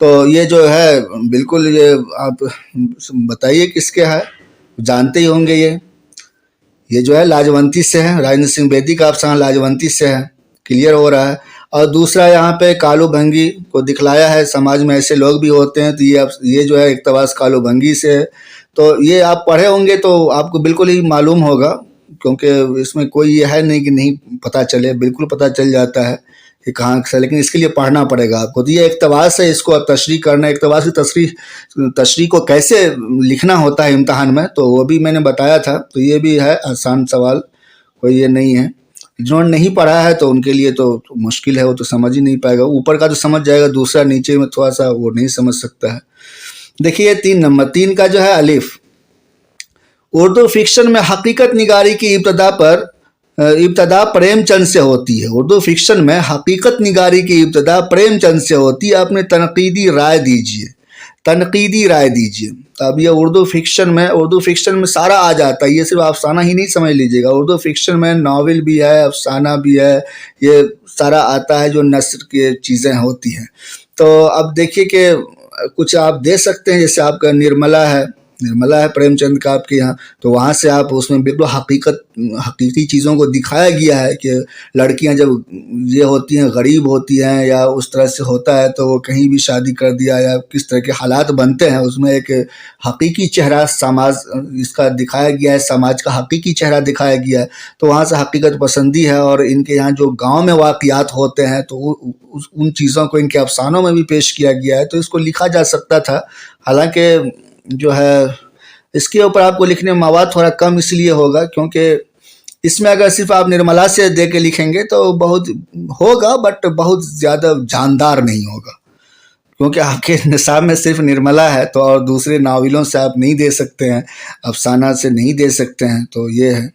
تو یہ جو ہے بالکل یہ آپ بتائیے کس کے ہے، جانتے ہی ہوں گے یہ جو ہے لاجونتی سے ہے، راجندر سنگھ بیدی کا افسانہ لاجونتی سے ہے، کلیئر ہو رہا ہے۔ اور دوسرا یہاں پہ کالو بھنگی کو دکھلایا ہے، سماج میں ایسے لوگ بھی ہوتے ہیں، تو یہ جو ہے اقتباس کالو بھنگی سے ہے۔ تو یہ آپ پڑھے ہوں گے تو آپ کو بالکل ہی معلوم ہوگا، کیونکہ اس میں کوئی یہ ہے نہیں کہ نہیں پتہ چلے، بالکل پتہ چل جاتا ہے کہ کہاں سے، لیکن اس کے لیے پڑھنا پڑے گا آپ کو۔ تو یہ اقتباس ہے، اس کو اب تشریح کرنا ہے، اقتباس کی تشریح کو کیسے لکھنا ہوتا ہے امتحان میں، تو وہ بھی میں نے بتایا تھا۔ تو یہ بھی ہے آسان سوال، کوئی یہ نہیں ہے۔ جنہوں نے نہیں پڑھا ہے تو ان کے لیے تو مشکل ہے، وہ تو سمجھ ہی نہیں پائے گا، اوپر کا تو سمجھ جائے گا، دوسرا نیچے میں تھوڑا سا وہ نہیں سمجھ سکتا ہے۔ دیکھیے 3 نمبر 3 کا جو ہے الف، اردو فکشن میں حقیقت نگاری کی ابتدا پریم چند سے ہوتی ہے۔ اردو فکشن میں حقیقت نگاری کی ابتدا پریم چند سے ہوتی ہے۔ اپنے تنقیدی رائے دیجیے، تنقیدی رائے دیجیے۔ اب یہ اردو فکشن میں سارا آ جاتا ہے، یہ صرف افسانہ ہی نہیں سمجھ لیجیے گا، اردو فکشن میں ناول بھی ہے، افسانہ بھی ہے، یہ سارا آتا ہے جو نثر کی چیزیں ہوتی ہیں۔ تو اب دیکھیے کہ کچھ آپ دے سکتے ہیں، جیسے آپ کا نرملا ہے پریم چند کا آپ کے یہاں، تو وہاں سے آپ اس میں بالکل حقیقی چیزوں کو دکھایا گیا ہے کہ لڑکیاں جب یہ ہوتی ہیں، غریب ہوتی ہیں یا اس طرح سے ہوتا ہے تو وہ کہیں بھی شادی کر دیا یا کس طرح کے حالات بنتے ہیں، اس میں ایک حقیقی چہرہ سماج اس کا دکھایا گیا ہے، سماج کا حقیقی چہرہ دکھایا گیا ہے۔ تو وہاں سے حقیقت پسندی ہے، اور ان کے یہاں جو گاؤں میں واقعات ہوتے ہیں تو ان چیزوں کو ان کے افسانوں میں بھی پیش کیا گیا ہے، تو اس کو لکھا جا سکتا تھا۔ حالانکہ جو ہے اس کے اوپر آپ کو لکھنے میں مواد تھوڑا کم اس لیے ہوگا کیونکہ اس میں اگر صرف آپ نرملا سے دے کے لکھیں گے تو بہت ہوگا، بٹ بہت زیادہ جاندار نہیں ہوگا، کیونکہ آپ کے نصاب میں صرف نرملا ہے، تو اور دوسرے ناولوں سے آپ نہیں دے سکتے ہیں، افسانہ سے نہیں دے سکتے ہیں، تو یہ ہے۔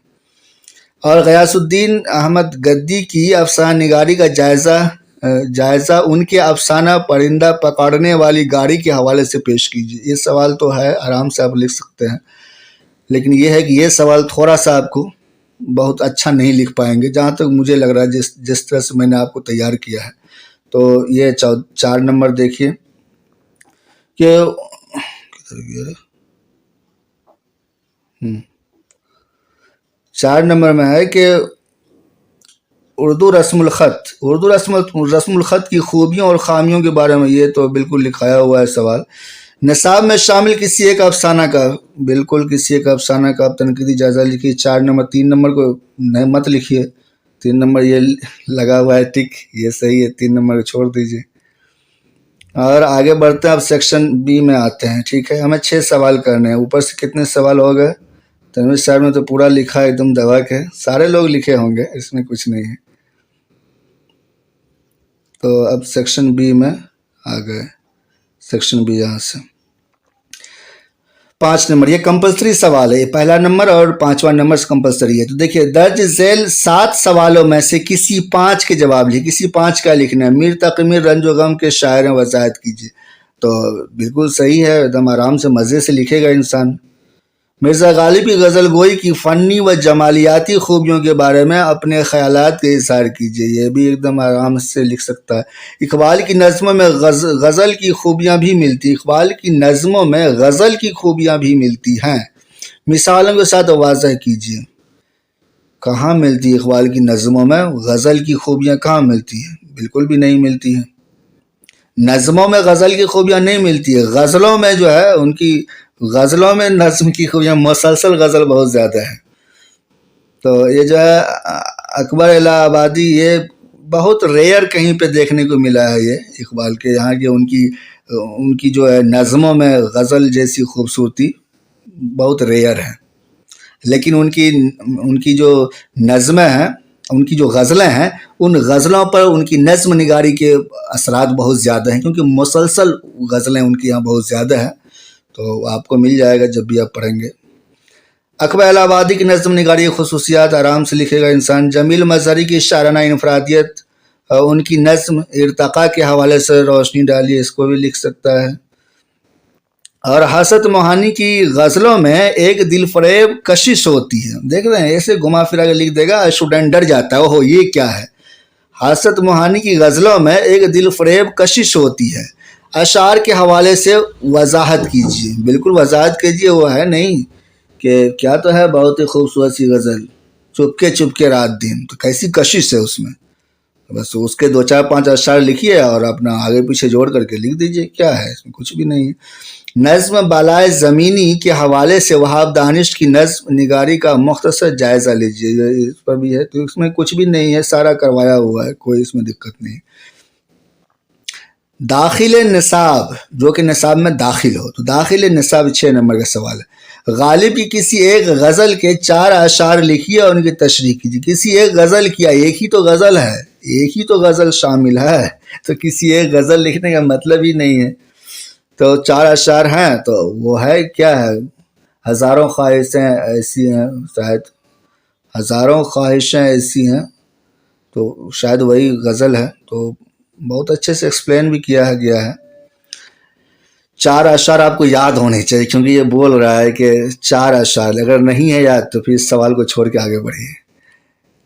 اور غیاث الدین احمد گدی کی افسانہ نگاری کا جائزہ ان کے افسانہ پرندہ پکڑنے والی گاڑی کے حوالے سے پیش کیجیے۔ یہ سوال تو ہے، آرام سے آپ لکھ سکتے ہیں، لیکن یہ ہے کہ یہ سوال تھوڑا سا آپ کو بہت اچھا نہیں لکھ پائیں گے، جہاں تک مجھے لگ رہا ہے جس طرح سے میں نے آپ کو تیار کیا ہے۔ تو یہ 4 نمبر دیکھیے کہ 4 نمبر میں ہے کہ اردو رسم الخط کی خوبیوں اور خامیوں کے بارے میں، یہ تو بالکل لکھایا ہوا ہے سوال۔ نصاب میں شامل کسی ایک افسانہ کا، بالکل کسی ایک افسانہ کا آپ تنقیدی جائزہ لکھیے۔ 4 نمبر 3 نمبر کو مت لکھیے، 3 نمبر یہ لگا ہوا ہے ٹک، یہ صحیح ہے، 3 نمبر چھوڑ دیجیے۔ اور آگے بڑھتے ہیں، اب سیکشن بی میں آتے ہیں، ٹھیک ہے۔ ہمیں 6 سوال کرنے ہیں، اوپر سے کتنے سوال ہو گئے؟ تنویر صاحب نے تو پورا لکھا ہے ایک دم دبا کے، سارے لوگ لکھے ہوں گے، اس میں کچھ نہیں ہے۔ تو اب سیکشن بی میں آ گئے، سیکشن بی یہاں سے 5 نمبر، یہ کمپلسری سوال ہے، یہ پہلا نمبر اور 5واں نمبر کمپلسری ہے۔ تو دیکھیے درج ذیل 7 سوالوں میں سے کسی 5 کے جواب لکھیے، کسی 5 کا لکھنا ہے۔ میر تقی میر رنج و غم کے شاعر ہیں، وضاحت کیجیے۔ تو بالکل صحیح ہے، ایک دم آرام سے مزے سے لکھے گا انسان۔ مرزا غالب کی غزل گوئی کی فنی و جمالیاتی خوبیوں کے بارے میں اپنے خیالات کا اظہار کیجیے، یہ بھی ایک دم آرام سے لکھ سکتا ہے۔ اقبال کی نظموں میں غزل کی خوبیاں بھی ملتی ہیں، مثالوں کے ساتھ واضح کیجیے۔ کہاں ملتی اقبال کی نظموں میں غزل کی خوبیاں؟ کہاں ملتی ہیں؟ بالکل بھی نہیں ملتی ہیں، نظموں میں غزل کی خوبیاں نہیں ملتی ہے۔ غزلوں میں جو ہے ان کی غزلوں میں نظم کی خوبیاں، مسلسل غزل بہت زیادہ ہے۔ تو یہ جو ہے اکبر الہ آبادی، یہ بہت ریئر کہیں پہ دیکھنے کو ملا ہے، یہ اقبال کے یہاں کہ ان کی جو ہے نظموں میں غزل جیسی خوبصورتی بہت ریئر ہے، لیکن ان کی جو نظمیں ہیں، ان کی جو غزلیں ہیں، ان غزلوں پر ان کی نظم نگاری کے اثرات بہت زیادہ ہیں، کیونکہ مسلسل غزلیں ان کے یہاں بہت زیادہ ہیں۔ تو آپ کو مل جائے گا جب بھی آپ پڑھیں گے۔ اکبر الہ آبادی کی نظم نگاری خصوصیات، آرام سے لکھے گا انسان۔ جمیل مظہری کی شاعرانہ انفرادیت، ان کی نظم ارتقاء کے حوالے سے روشنی ڈالیے، اس کو بھی لکھ سکتا ہے۔ اور حسرت موہانی کی غزلوں میں ایک دل فریب کشش ہوتی ہے، دیکھ رہے ہیں ایسے گھما پھرا کے لکھ دے گا، اسٹوڈنٹ ڈر جاتا ہے، اوہ یہ کیا ہے۔ حسرت موہانی کی غزلوں میں ایک دل فریب کشش ہوتی ہے، اشعار کے حوالے سے وضاحت کیجیے، بالکل وضاحت کیجیے، وہ ہے نہیں کہ کیا تو ہے بہت ہی خوبصورت سی غزل، چپکے رات دن، تو کیسی کشش ہے اس میں، بس اس کے 2 4 5 اشعار لکھیے اور اپنا آگے پیچھے جوڑ کر کے لکھ دیجیے، کیا ہے اس میں، کچھ بھی نہیں ہے۔ نظم بالائے زمینی کے حوالے سے وہاب دانش کی نظم نگاری کا مختصر جائزہ لیجیے، اس پر بھی ہے، تو اس میں کچھ بھی نہیں ہے، سارا کروایا ہوا ہے، کوئی اس میں دقت نہیں۔ داخل نصاب، جو کہ نصاب میں داخل ہو، تو داخل نصاب 6 نمبر کا سوال ہے۔ غالب کی کسی ایک غزل کے 4 اشعار لکھیے اور ان کی تشریح کیجیے۔ کسی ایک غزل کیا، ایک ہی تو غزل ہے، ایک ہی تو غزل شامل ہے، تو کسی ایک غزل لکھنے کا مطلب ہی نہیں ہے۔ تو 4 اشعار ہیں، تو وہ ہے کیا ہے، ہزاروں خواہشیں ایسی ہیں، شاید ہزاروں خواہشیں ایسی ہیں، تو شاید وہی غزل ہے، تو بہت اچھے سے ایکسپلین بھی کیا گیا ہے۔ 4 اشعار آپ کو یاد ہونے چاہیے، کیونکہ یہ بول رہا ہے کہ 4 اشعار، اگر نہیں ہے یاد تو پھر اس سوال کو چھوڑ کے آگے بڑھیے۔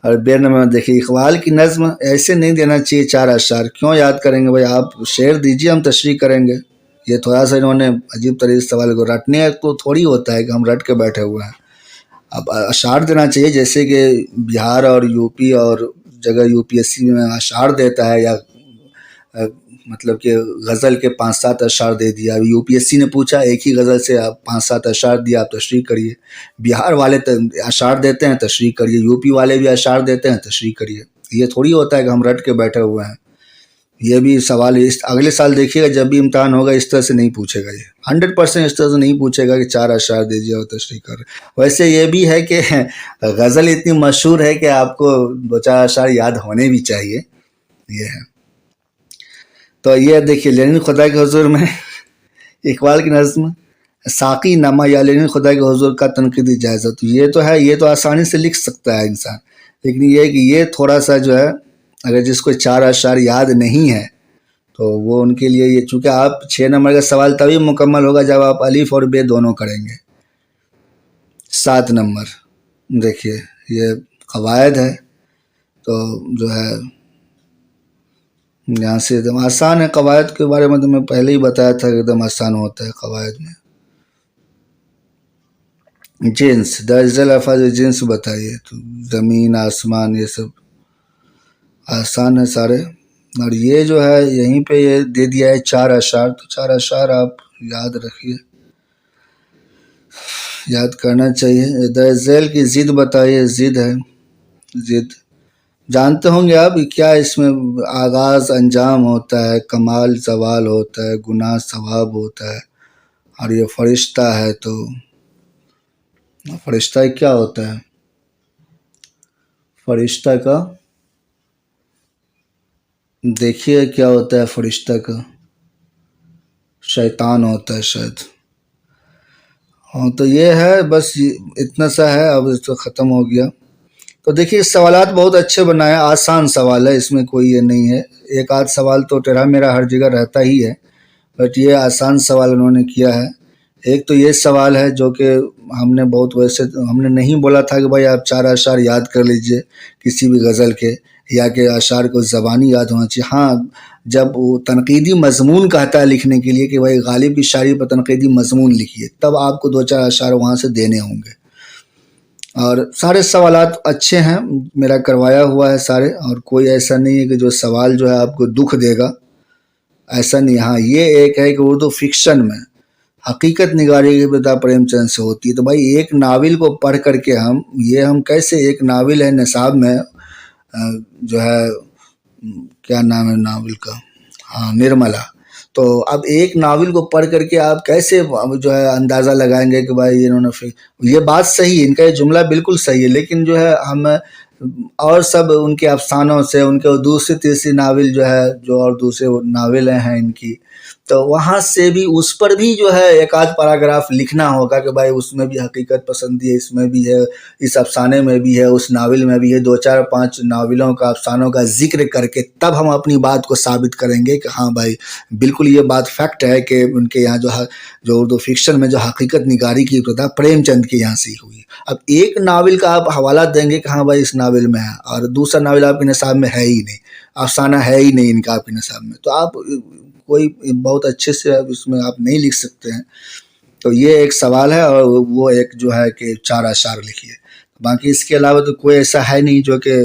اور بے نمبر میں دیکھیے، اقبال کی نظم ایسے نہیں دینا چاہیے 4 اشعار، کیوں یاد کریں گے بھائی، آپ شعر دیجیے، ہم تشریح کریں گے۔ یہ تھوڑا سا انہوں نے عجیب طرح اس سوال کو رٹنے تو تھوڑی ہوتا ہے کہ ہم رٹ کے بیٹھے ہوئے ہیں، اب اشعار دینا چاہیے، جیسے کہ بہار اور یو پی اور جگہ UPSC میں اشعار دیتا ہے، یا مطلب کہ غزل کے 5 7 اشعار دے دیا۔ اب UPSC نے پوچھا ایک ہی غزل سے آپ 5 7 اشعار دیا، آپ تشریح کریے۔ بہار والے اشعار دیتے ہیں، تشریح کریے، UP والے بھی اشعار دیتے ہیں، تشریح کریے۔ یہ تھوڑی ہوتا ہے کہ ہم رٹ کے بیٹھے ہوئے ہیں۔ یہ بھی سوال اگلے سال دیکھیے گا، جب بھی امتحان ہوگا اس طرح سے نہیں پوچھے گا، یہ 100% اس طرح سے نہیں پوچھے گا کہ 4 اشعار دیجیے اور تشریح کر۔ ویسے یہ بھی ہے کہ غزل اتنی مشہور ہے کہ آپ کو 2 4 اشعار یاد ہونے بھی چاہیے، یہ ہے۔ تو یہ دیکھیے، لینن خدا کے حضور میں اقبال کی نظم ساقی نامہ یا لینن خدا کے حضور کا تنقیدی جائزہ، تو یہ تو ہے، یہ تو آسانی سے لکھ سکتا ہے انسان، لیکن یہ کہ یہ تھوڑا سا جو ہے، اگر جس کو 4 اشعار یاد نہیں ہے تو وہ ان کے لیے یہ، چونکہ آپ 6 نمبر کا سوال تبھی مکمل ہوگا جب آپ الف اور بے دونوں کریں گے۔ 7 نمبر دیکھیے، یہ قواعد ہے، تو جو ہے یہاں سے ایک دم آسان ہے۔ قواعد کے بارے میں تو میں پہلے ہی بتایا تھا کہ ایک دم آسان ہوتا ہے قواعد میں۔ جنس، درجہ الفاظ جنس بتائیے، تو زمین، آسمان، یہ سب آسان ہے سارے۔ اور یہ جو ہے یہیں پہ یہ دے دیا ہے 4 اشعار، تو 4 اشعار آپ یاد رکھیے، یاد کرنا چاہیے۔ درج ذیل کی ضد بتائیے، ضد ہے، ضد جانتے ہوں گے آپ کیا اس میں آغاز انجام ہوتا ہے، کمال زوال ہوتا ہے، گناہ ثواب ہوتا ہے، اور یہ فرشتہ ہے، تو فرشتہ کیا ہوتا ہے، فرشتہ کا دیکھیے کیا ہوتا ہے، فرشتہ کا شیطان ہوتا ہے شاید۔ ہاں، تو یہ ہے، بس اتنا سا ہے، اب اس تو ختم ہو گیا۔ تو دیکھیے سوالات بہت اچھے بنائے، آسان سوال ہے، اس میں کوئی یہ نہیں ہے، ایک آدھ سوال تو ٹیڑھا میرا ہر جگہ رہتا ہی ہے، بٹ یہ آسان سوال انہوں نے کیا ہے۔ ایک تو یہ سوال ہے جو کہ ہم نے بہت، ویسے ہم نے نہیں بولا تھا کہ بھائی آپ 4 اشعار یاد کر لیجئے کسی بھی غزل کے، یا کہ اشعار کو زبانی یاد ہونا چاہیے۔ ہاں، جب وہ تنقیدی مضمون کہتا ہے لکھنے کے لیے کہ بھائی غالب کی شاعری پر تنقیدی مضمون لکھیے، تب آپ کو 2 4 اشعار وہاں سے دینے ہوں گے۔ اور سارے سوالات اچھے ہیں، میرا کروایا ہوا ہے سارے، اور کوئی ایسا نہیں ہے کہ جو سوال جو ہے آپ کو دکھ دے گا، ایسا نہیں۔ ہاں، یہ ایک ہے کہ اردو فکشن میں حقیقت نگاری کی ابتدا پریم چند سے ہوتی ہے، تو بھائی ایک ناول کو پڑھ کر کے ہم کیسے، ایک ناول ہے نصاب میں، جو ہے کیا نام ہے ناول کا، ہاں نرملا، تو اب ایک ناول کو پڑھ کر کے آپ کیسے جو ہے اندازہ لگائیں گے کہ بھائی انہوں نے، یہ بات صحیح ہے، ان کا یہ جملہ بالکل صحیح ہے، لیکن جو ہے ہم اور سب ان کے افسانوں سے، ان کے دوسری تیسری ناول جو ہے، جو اور دوسرے ناولیں ہیں ان کی، تو وہاں سے بھی اس پر بھی جو ہے ایک آدھ پیراگراف لکھنا ہوگا کہ بھائی اس میں بھی حقیقت پسندی ہے، اس میں بھی ہے، اس افسانے میں بھی ہے، اس ناول میں بھی ہے، 2 4 5 ناولوں کا، افسانوں کا ذکر کر کے تب ہم اپنی بات کو ثابت کریں گے کہ ہاں بھائی بالکل یہ بات فیکٹ ہے کہ ان کے یہاں جو اردو فکشن میں جو حقیقت نگاری کی ابتدا پریم چند کے یہاں سے ہی ہوئی۔ اب ایک ناول کا آپ حوالہ دیں گے کہ ہاں بھائی اس ناول میں ہے، اور دوسرا ناول آپ کے نصاب میں ہے ہی نہیں، افسانہ ہے ہی نہیں ان کا آپ کے نصاب میں، تو آپ کوئی بہت اچھے سے اب اس میں آپ نہیں لکھ سکتے ہیں. تو یہ ایک سوال ہے اور وہ ایک جو ہے کہ 4 اشعار لکھیے. باقی اس کے علاوہ تو کوئی ایسا ہے نہیں جو کہ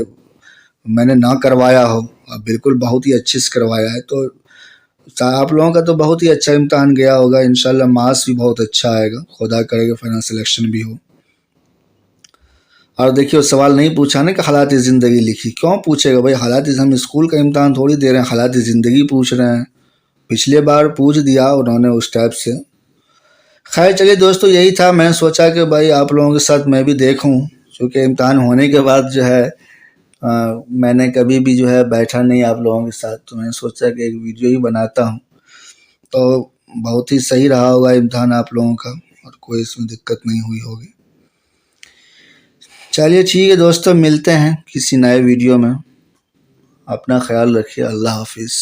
میں نے نہ کروایا ہو. بالکل بہت ہی اچھے سے کروایا ہے. تو آپ لوگوں کا تو بہت ہی اچھا امتحان گیا ہوگا. انشاءاللہ مارکس بھی بہت اچھا آئے گا. خدا کرے گا فائنل سلیکشن بھی ہو. اور دیکھیے سوال نہیں پوچھا نا کہ حالات زندگی لکھی. کیوں پوچھے گا بھائی؟ حالات ہم اسکول کا امتحان تھوڑی دے رہے ہیں، حالات زندگی پوچھ رہے ہیں. پچھلے بار پوچھ دیا انہوں نے اس ٹائپ سے. خیر چلیے دوستو، یہی تھا. میں نے سوچا کہ بھائی آپ لوگوں کے ساتھ میں بھی دیکھوں، کیونکہ امتحان ہونے کے بعد جو ہے میں نے کبھی بھی جو ہے بیٹھا نہیں آپ لوگوں کے ساتھ. تو میں نے سوچا کہ ایک ویڈیو ہی بناتا ہوں. تو بہت ہی صحیح رہا ہوگا امتحان آپ لوگوں کا، اور کوئی اس میں دقت نہیں ہوئی ہوگی. چلیے ٹھیک ہے دوستو، ملتے ہیں کسی نئے ویڈیو میں. اپنا خیال رکھیے. اللہ حافظ.